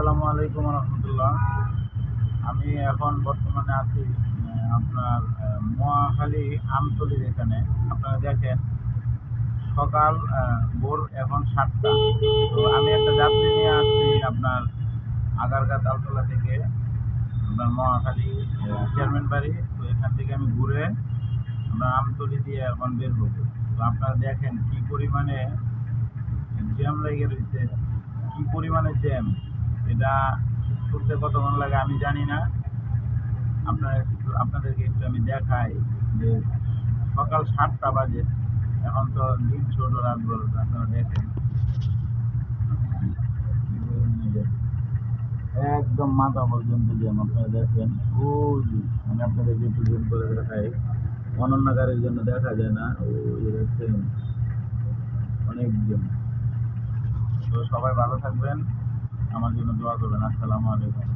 আসসালামু আলাইকুম রহমতুল্লাহ। আমি এখন বর্তমানে আছি আপনার মহাখালী আমতলীর এখানে। আপনারা দেখেন সকাল ভোর এখন 7টা। তো আমি একটা যাত্রী নিয়ে আসছি আপনার আগারগাঁ তালতলা থেকে আপনার মহাখালী চেয়ারম্যান বাড়ি। তো এখান থেকে আমি ঘুরে আপনার আমতলী দিয়ে এখন বের হবো। তো আপনারা দেখেন কি পরিমাণে জ্যাম লেগে রয়েছে, কি পরিমাণে জ্যাম। এটা করতে কতক্ষণ লাগে আমি জানি না। আপনাদেরকে একটু আমি দেখাই যে সকাল 7টা বাজে, এখন তো দিন ছোট, রাত বড়। আপনারা দেখেন একদম মাথা পর্যন্ত জ্যাম। আপনারা দেখেন ওই আমি আপনাদেরকে একটু জুম করে দেখাই, অনন্য গাড়ির জন্য দেখা যায় না। ওই দেখছেন অনেক জ্যাম। তো সবাই ভালো থাকবেন, আমার জন্য দোয়া করবেন। আসসালামু আলাইকুম।